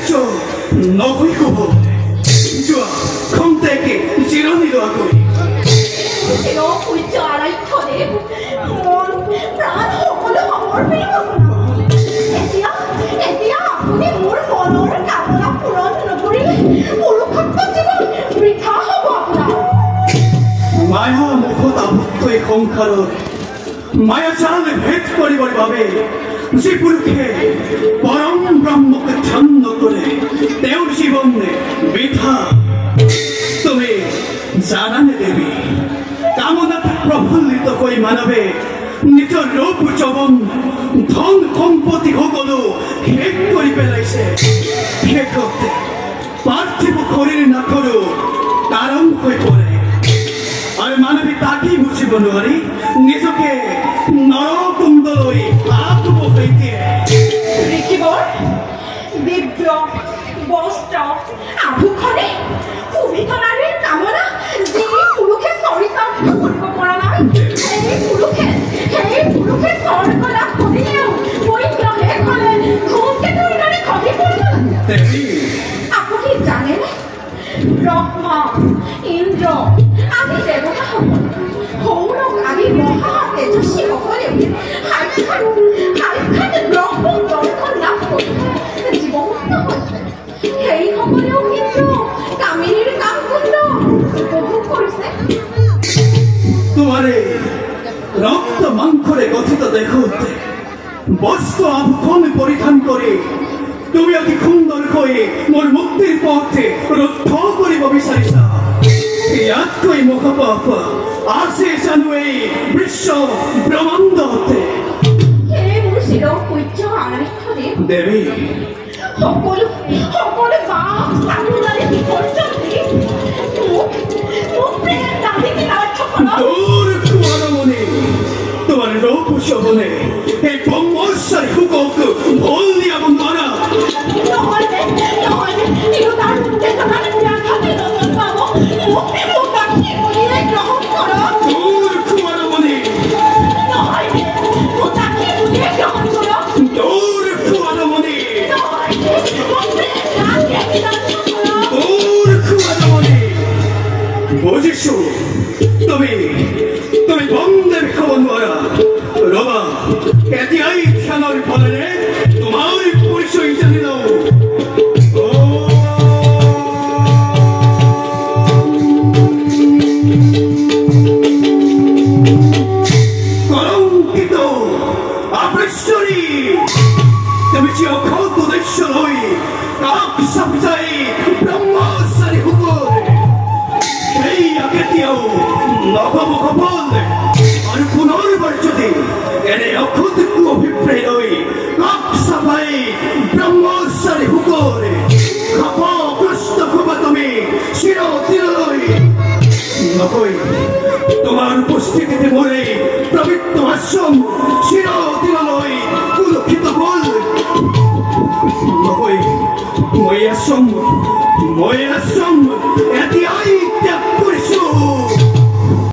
Echo, no fui como yo, conté que Gironilo a cui. No fui yo a la historia. এতিয়া আপুনি মোৰ মনৰ কামনা পূৰণ নকৰিলে পুৰুষত্ব জীৱন বৃথা হ'ব আপোনাৰ মায়া মুখত আবদ্ধ এই সংসাৰত মায়া জাল ভেদ কৰিবৰ বাবে যি পুৰুষে পৰম ব্ৰহ্মক ধ্যান নকৰে তেওঁৰ জীৱন বৃথা তুমি জানানে দেৱী কামনাত প্ৰফুল্লিত হৈ মানৱে নিজৰ ৰূপ যৌৱন ধন সম্পত্তি সকলো শেষ কৰি পেলাইছে শেষতে পাৰ্থিৱ শৰীৰ নাকৰো কাৰণ হৈ পৰে আৰু মানৱী তাকেই বুজিব নোৱাৰি নিজকে নৰকুণ্ডলৈ আগবঢ়াই দিয়ে দেখিবৰ দিব্য বস্ত্ৰ আভূষণে সুবিধনাৰে কামনা যি পুৰুষে চৰিতাৰ্থ কৰিব পৰা নাই সেই পুৰুষে স্বৰ্গ লাভ কৰিলেও পৰিগ্ৰহে ক'লে ধূমকেতুৰ দৰে ঘটি পৰিব আপুনি জানেনে ব্ৰহ্মা ইন্দ্ৰ আদি দেৱতাসকল সৌৰভ আদি মহা তেজস্বীসকলেও সাক্ষাৎ ব্ৰহ্মক দৰ্শন লাভ কৰি জীৱমুক্ত হৈছে সেইসকলেও কিন্তু কামিনীৰ কাম কুণ্ড উপভোগ কৰিছে তোমাৰে ৰক্ত মাংসৰে গঠিত দেহতে বস্ত্ৰ আভূষণ পৰিধান কৰি তুমি অতি সুন্দৰকৈ মোৰ মুক্তিৰ পথে ৰুদ্ধ কৰিব বিচাৰিছা ইয়াতকৈ মহাপাপ আছে জানো এই বিশ্ব ব্ৰহ্মাণ্ডতে হে মোৰ চিৰ পূজ্য আৰাধ্যদেৱ দেৱী সকলো বাপ চাকৰিদাৰী বিসৰ্জন দি মোক প্ৰেম দাবী কিনাৰ্থ কৰা দূৰ কুমাৰমণি তোমাৰ ৰূপ শোভনে এই ব্ৰহ্মচাৰী সুকক ভুল দিয়াব নোৱাৰা নহয় তিৰোতাৰ চেতনাত ব্যাঘাতে নজন পাব মোক বাকী বুলিয়ে গ্ৰহণ কৰক দূৰ কুমাৰমণি নহয় মোক বাকী বুলিয়ে গ্ৰহণ কৰক দূৰ কুমাৰমণি দূৰ কুমাৰমণি বুজিছো তুমি বন্দে খাব নোৱাৰা ৰবা এতিয়াই ধ্যানৰ ফলেৰে তোমাৰ পৰিচয় জানি লওঁ কলংকিত আপৃশ্বৰী তুমি যি অখণ্ড উদ্দেশ্য লৈ কাক চাপচাই ব্ৰহ্মচাৰী হুকৰ সেইয়া কেতিয়াও নহ'ব সফল আৰু পুনৰবাৰ যদি এনে অখুদকু অভিপ্ৰায় লৈ কাক চাপাই ব্ৰহ্মচাৰী হুকৰ খাপগ্ৰস্ত হ'বা তুমি চিৰদিনলৈ নহয় তোমাৰ উপস্থিতিতে মোৰ এই পবিত্ৰ আশ্ৰম চিৰদিনলৈ কুলক্ষিত হ'ল নহয় মই আশ্ৰম এতিয়াই